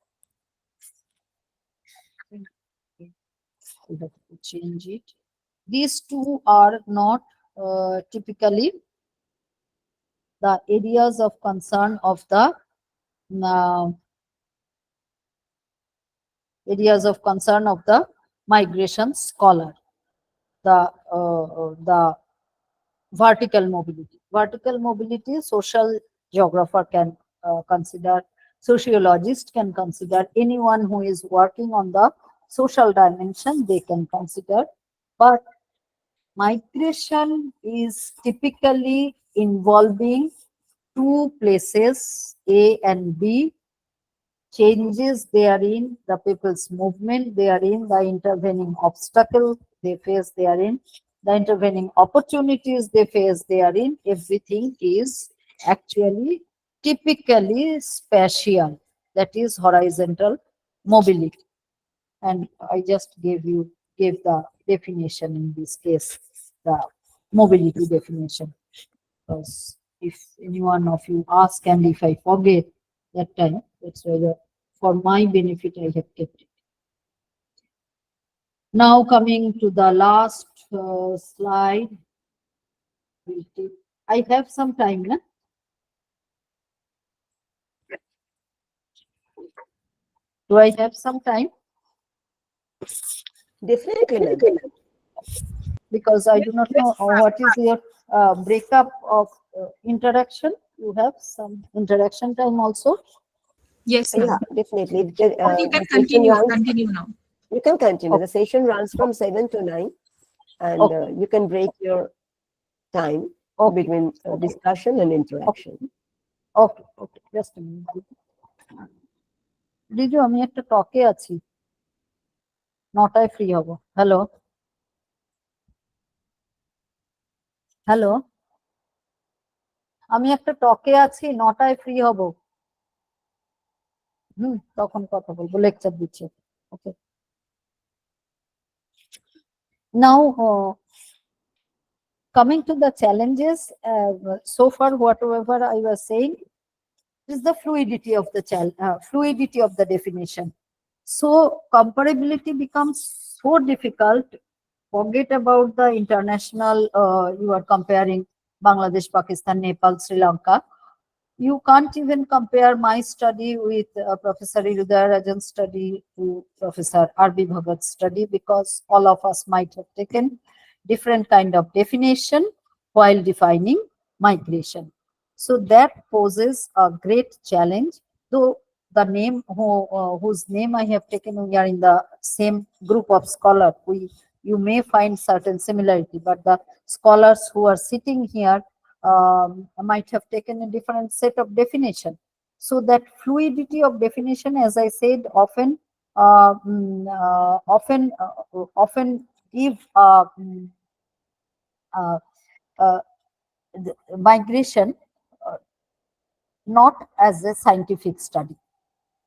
we have to change it. These two are not typically the areas of concern of the uh, migration scholar. The vertical mobility. Vertical mobility, social geographer can consider, sociologist can consider, anyone who is working on the social dimension, they can consider. But migration is typically involving two places, A and B, changes therein, the people's movement therein, the intervening obstacle they face therein, the intervening opportunities they face therein, everything is actually typically spatial, that is horizontal mobility. And I just gave the definition in this case, the mobility definition. Because if any one of you ask and if I forget that time, that's why for my benefit I have kept it. Now coming to the last slide. I have some time, na? Do I have some time? Definitely, ma'am. because I do not know what is your breakup of interaction. You have some interaction time also. Yes, Yeah, ma'am. definitely. Okay, you The can session continue. runs. Continue now. You can continue. The Okay. session runs from 7 to 9, and Okay. you can break your time Okay. between Okay. discussion and Okay. interaction. Okay. Okay. Just a minute. দিদি আমি একটা টকে আছি, 9টায় free হব। Hello, hello, আমি একটা টকে আছি, 9টায় free হব। তখন কথা বলবো, লেকচার দিচ্ছে। ওকে, নাও coming to the challenges, so far whatever I was saying is the fluidity of the fluidity of the definition. So comparability becomes so difficult. Forget about the international, you are comparing Bangladesh, Pakistan, Nepal, Sri Lanka. You can't even compare my study with Professor Irudayarajan's study to Professor R.B. Bhagat's study, because all of us might have taken different kind of definition while defining migration. So that poses a great challenge, though the name whose name I have taken, we are in the same group of scholars. You may find certain similarity, but the scholars who are sitting here might have taken a different set of definition. So that fluidity of definition, as I said, often give uh, migration uh, not as a scientific study,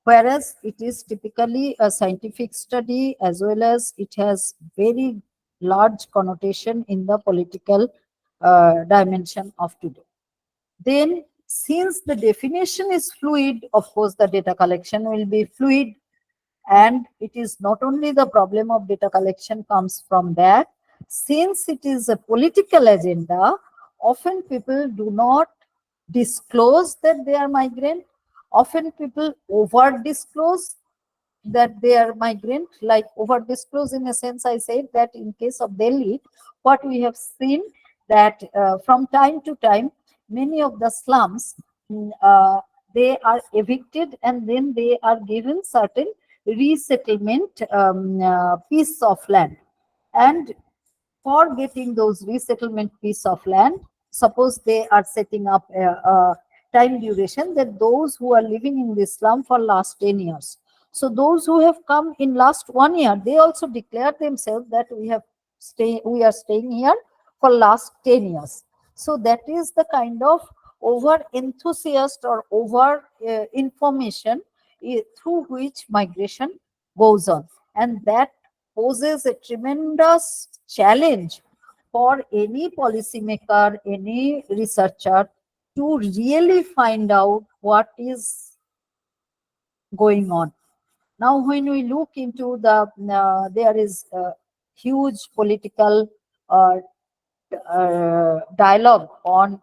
whereas it is typically a scientific study, as well as it has very large connotation in the political dimension of today. Then, since the definition is fluid, of course, the data collection will be fluid. And it is not only the problem of data collection comes from that, since it is a political agenda, often people do not disclose that they are migrant. Often people over disclose that they are migrant, like over disclose in a sense. I said that in case of Delhi, what we have seen, that from time to time, many of the slums, they are evicted, and then they are given certain resettlement piece of land. And for getting those resettlement piece of land, suppose they are setting up a time duration that those who are living in this slum for last 10 years. So those who have come in last 1 year, they also declare themselves that we are staying here for last 10 years. So that is the kind of over enthusiast or over information through which migration goes on. And that poses a tremendous challenge for any policymaker, any researcher, to really find out what is going on. Now, when we look into there is a huge political uh, dialogue on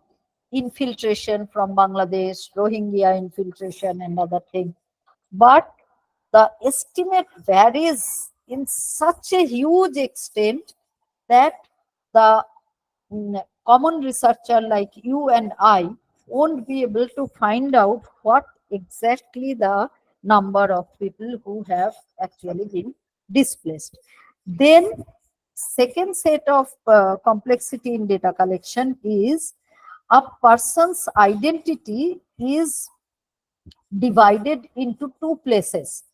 infiltration from Bangladesh, Rohingya infiltration, and other things. But the estimate varies in such a huge extent that the common researcher like you and I won't be able to find out what exactly the number of people who have actually been displaced. Then, second set of complexity in data collection is a person's identity is divided into two places: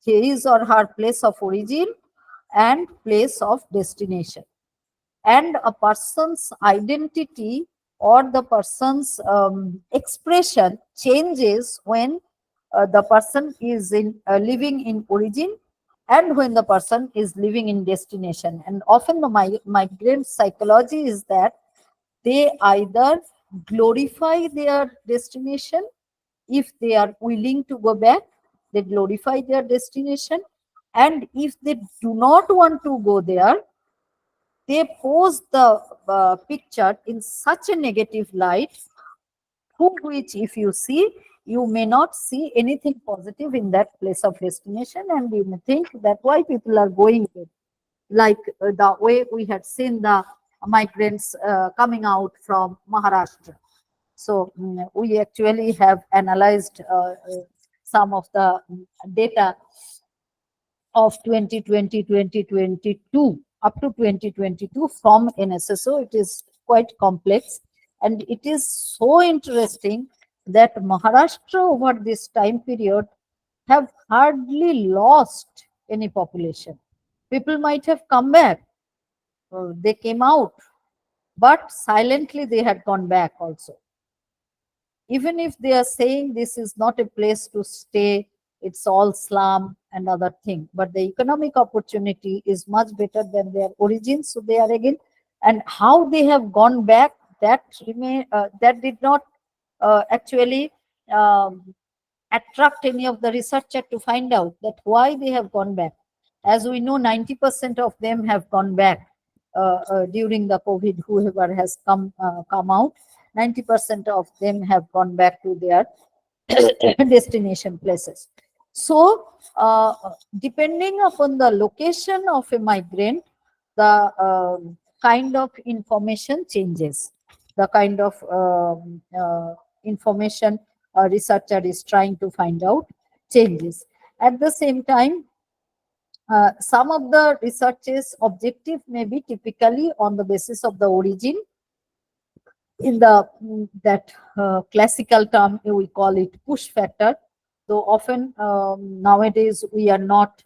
his or her place of origin and place of destination. And a person's identity or the person's expression changes when the person is living in origin and when the person is living in destination. And often the migrant psychology is that they either glorify their destination. If they are willing to go back, they glorify their destination. And if they do not want to go there, they pose the picture in such a negative light, through which, if you see, you may not see anything positive in that place of destination, and you may think that why people are going there. like the way we had seen the migrants coming out from Maharashtra. So we actually have analyzed some of the data of 2020, 2022 up to 2022 from NSSO. It is quite complex, and it is so interesting that Maharashtra over this time period have hardly lost any population. People might have come back, they came out, but silently they had gone back also. Even if they are saying this is not a place to stay, it's all slum and other thing, but the economic opportunity is much better than their origin, so they are again. And how they have gone back, that remain that did not actually um, attract any of the researcher to find out that why they have gone back. As we know, 90% of them have gone back during the COVID. Whoever has come out, 90% of them have gone back to their destination places. So, depending upon the location of a migrant, the kind of information changes. The kind of information a researcher is trying to find out changes. At the same time, some of the research's objective may be typically on the basis of the origin. In the that classical term, we call it push factor. Though often nowadays we are not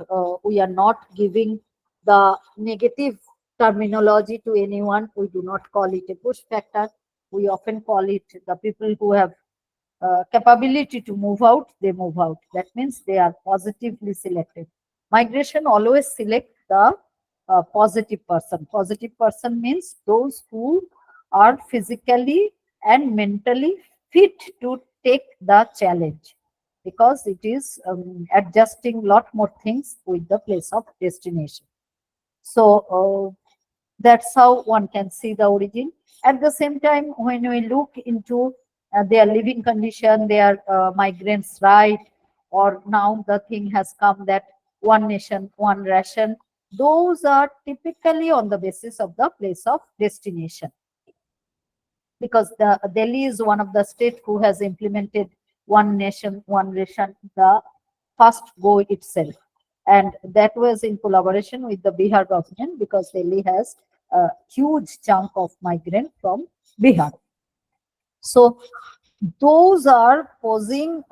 giving the negative terminology to anyone. We do not call it a push factor. We often call it the people who have capability to move out, they move out. That means they are positively selected. Migration always select the positive person. Positive person means those who are physically and mentally fit to take the challenge, because it is adjusting lot more things with the place of destination. So that's how one can see the origin. At the same time, when we look into their living condition, their migrants' right, or now the thing has come that one nation, one ration, those are typically on the basis of the place of destination. Because the Delhi is one of the state who has implemented one nation, one ration, the first go itself. And that was in collaboration with the Bihar government, because Delhi has a huge chunk of migrant from Bihar. So those are posing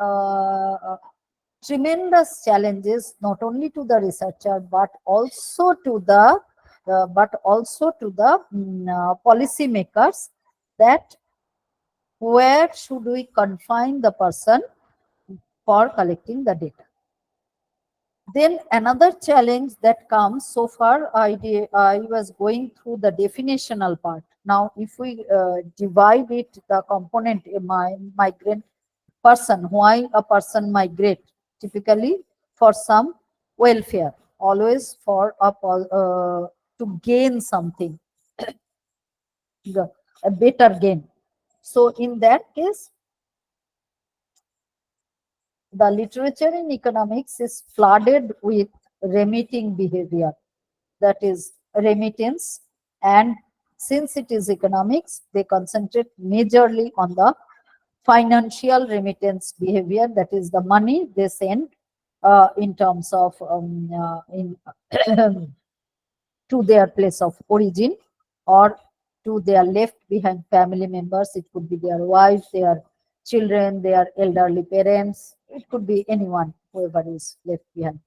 tremendous challenges not only to the researcher but also to the policy makers, that where should we confine the person for collecting the data. Then another challenge that comes, so far I was going through the definitional part. Now, if we divide it, the component, migrant person, why a person migrate? Typically for some welfare, always for to gain something, a better gain. So in that case, the literature in economics is flooded with remitting behavior, that is remittance. And since it is economics, they concentrate majorly on the financial remittance behavior, that is the money they send in terms of in to their place of origin, or to their left behind family members. It could be their wife, their children, their elderly parents. It could be anyone, whoever is left behind.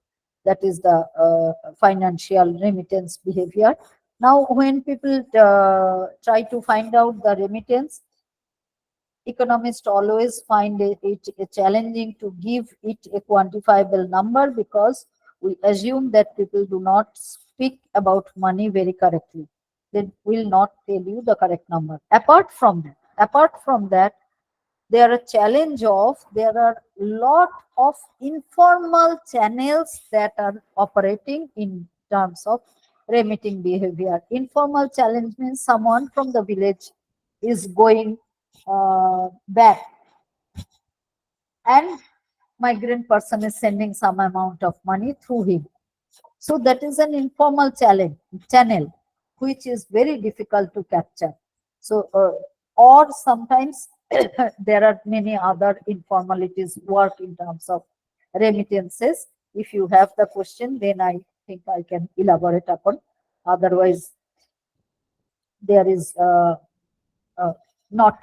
That is the financial remittance behavior. Now, when people try to find out the remittance, economists always find it challenging to give it a quantifiable number, because we assume that people do not speak about money very correctly. They will not tell you the correct number. Apart from that, there are challenge of, there are lot of informal channels that are operating in terms of remitting behavior. Informal challenge means someone from the village is going back, and migrant person is sending some amount of money through him. So that is an informal channel, which is very difficult to capture. So, or sometimes there are many other informalities work in terms of remittances. If you have the question, then I think I can elaborate upon. Otherwise, there is not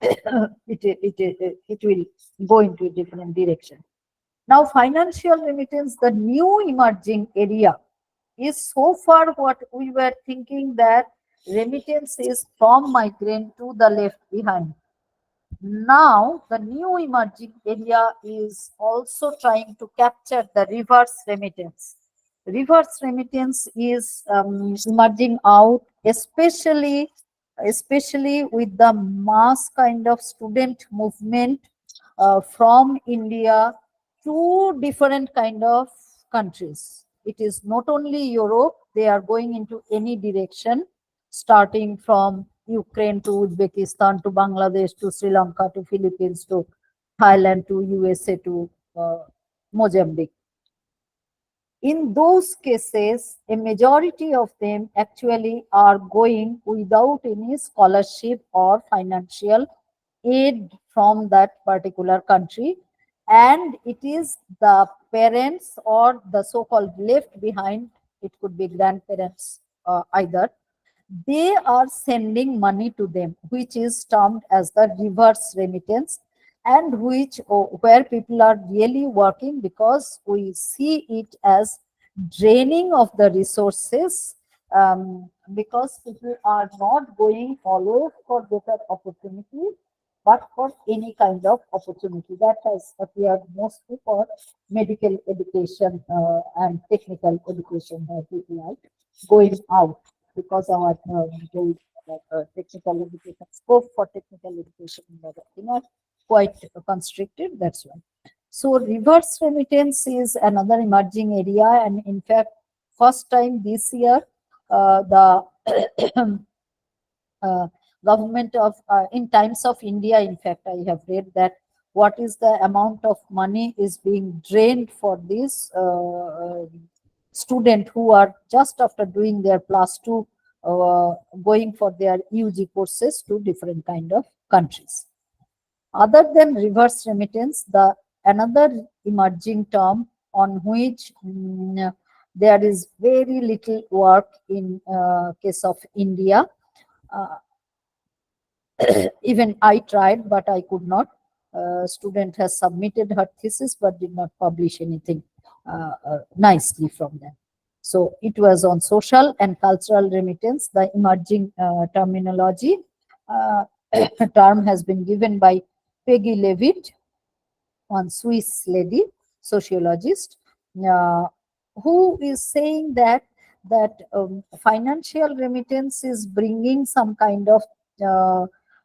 it will go into a different direction. Now, financial remittance, the new emerging area, is so far what we were thinking that remittance is from migrant to the left behind. Now, the new emerging area is also trying to capture the reverse remittance. Reverse remittance is emerging out, especially with the mass kind of student movement from India to different kind of countries. It is not only Europe; they are going into any direction, starting from Ukraine to Uzbekistan to Bangladesh to Sri Lanka to Philippines to Thailand to USA to Mozambique. In those cases, a majority of them actually are going without any scholarship or financial aid from that particular country. And it is the parents or the so-called left behind, it could be grandparents either, they are sending money to them, which is termed as the reverse remittance, and which where people are really working because we see it as draining of the resources, because people are not going always for better opportunities but for any kind of opportunity that has appeared mostly for medical education and technical education, where people are going out because our technical education scope for technical education in the are quite constricted. That's why. So reverse remittance is another emerging area, and in fact, first time this year, the uh, government of in times of India, in fact, I have read that what is the amount of money is being drained for these student who are just after doing their +2 going for their UG courses to different kind of countries. Other than reverse remittance, the another emerging term on which there is very little work in case of India. Uh, Even I tried, but I could not. Student has submitted her thesis but did not publish anything nicely from them. So it was on social and cultural remittance, the emerging terminology. Uh, term has been given by Peggy Levitt, one Swiss lady, sociologist, uh, who is saying that financial remittance is bringing some kind of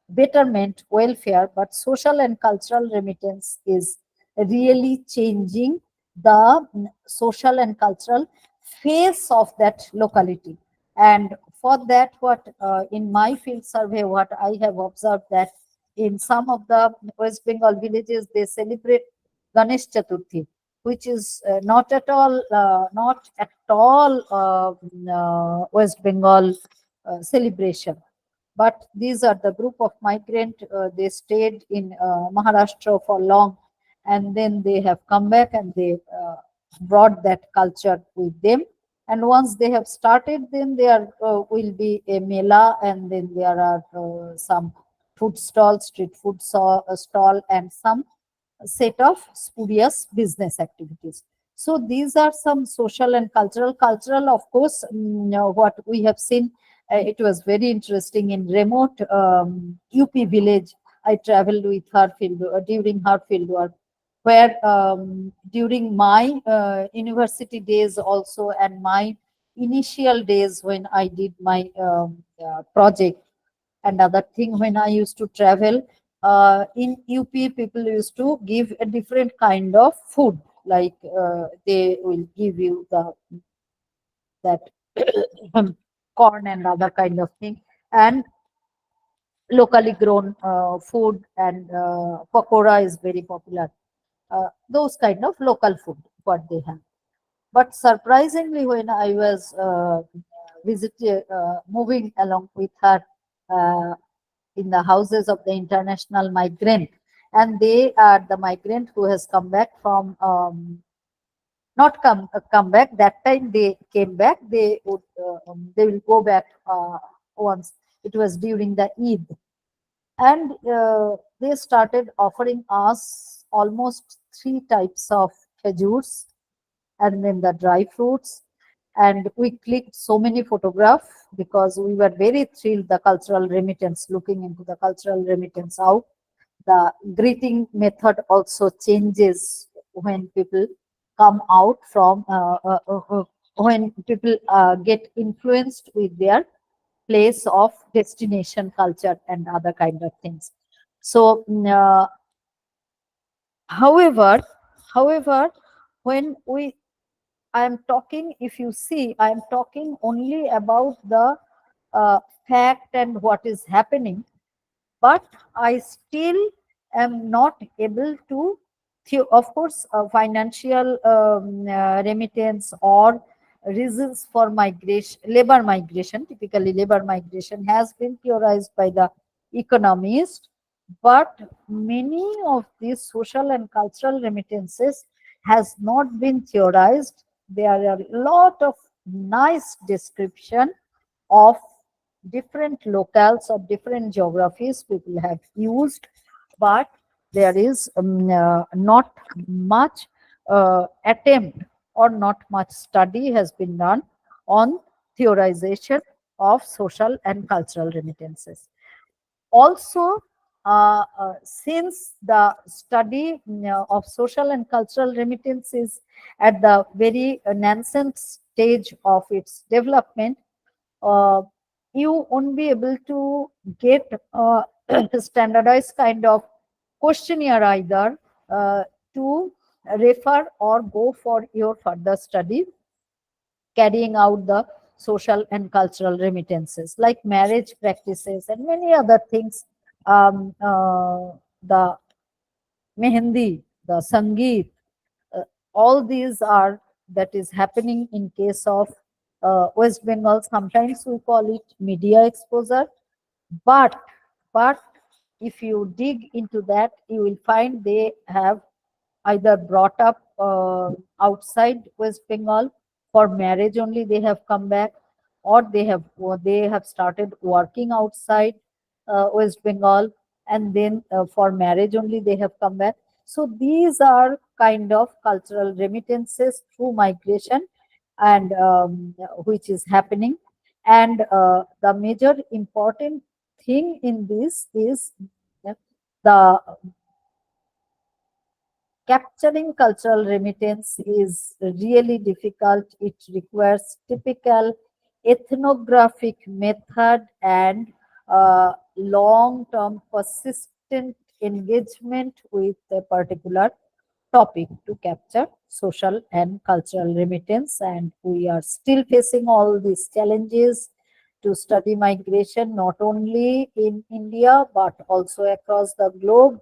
betterment, welfare, but social and cultural remittance is really changing the social and cultural face of that locality. And for that, what in my field survey, what I have observed that in some of the West Bengal villages, they celebrate Ganesh Chaturthi, which is not at all West Bengal celebration. But these are the group of migrant. They stayed in Maharashtra for long, and then they have come back and they brought that culture with them. And once they have started, then there will be a mela, and then there are some food stall, street food stall, and some set of spurious business activities. So these are some social and cultural. Cultural, of course, what we have seen, it was very interesting in remote UP village. I traveled with her field during her field work, where during my university days also and my initial days when I did my project and other thing when I used to travel in UP, people used to give a different kind of food, like they will give you the that corn and other kind of thing, and locally grown food, and pakora is very popular. Those kind of local food what they have. But surprisingly, when I was moving along with her uh, in the houses of the international migrant, and they are the migrant who has come back from not come back. That time they came back. They will go back once. It was during the Eid, and they started offering us almost three types of khajurs and then the dry fruits. And we clicked so many photographs because we were very thrilled the cultural remittance, looking into the cultural remittance out. The greeting method also changes when people come out from when people get influenced with their place of destination culture and other kind of things. So however however when we I am talking, if you see, I am talking only about the fact and what is happening, but I still am not able to, of course, financial remittance or reasons for migration, labor migration, typically labor migration has been theorized by the economists, but many of these social and cultural remittances has not been theorized. There are a lot of nice description of different locales of different geographies people have used, but there is not much attempt or not much study has been done on theorization of social and cultural remittances. Also, since the study of social and cultural remittance is at the very nascent stage of its development, uh, you won't be able to get a standardized kind of questionnaire either to refer or go for your further study carrying out the social and cultural remittances like marriage practices and many other things. The mehendi, the sangeet, uh, all these are that is happening in case of West Bengal. Sometimes we call it media exposure, but but if you dig into that, you will find they have either brought up outside West Bengal for marriage only. They have come back, or they have started working outside West Bengal, and then for marriage only they have come back. So these are kind of cultural remittances through migration, and which is happening. And the major important thing in this is the capturing cultural remittance is really difficult. It requires typical ethnographic method and long-term persistent engagement with a particular topic to capture social and cultural remittance. And we are still facing all these challenges to study migration, not only in India, but also across the globe.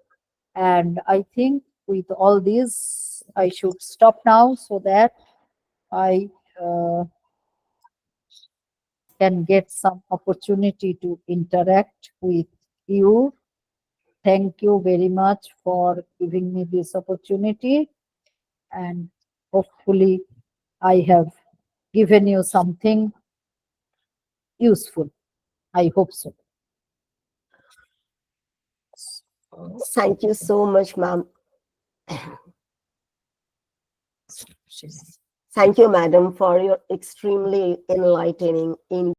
And I think with all these, I should stop now so that I can get some opportunity to interact with you. Thank you very much for giving me this opportunity, and hopefully I have given you something useful. I hope so. Thank you so much, ma'am. Thank you, madam, for your extremely enlightening,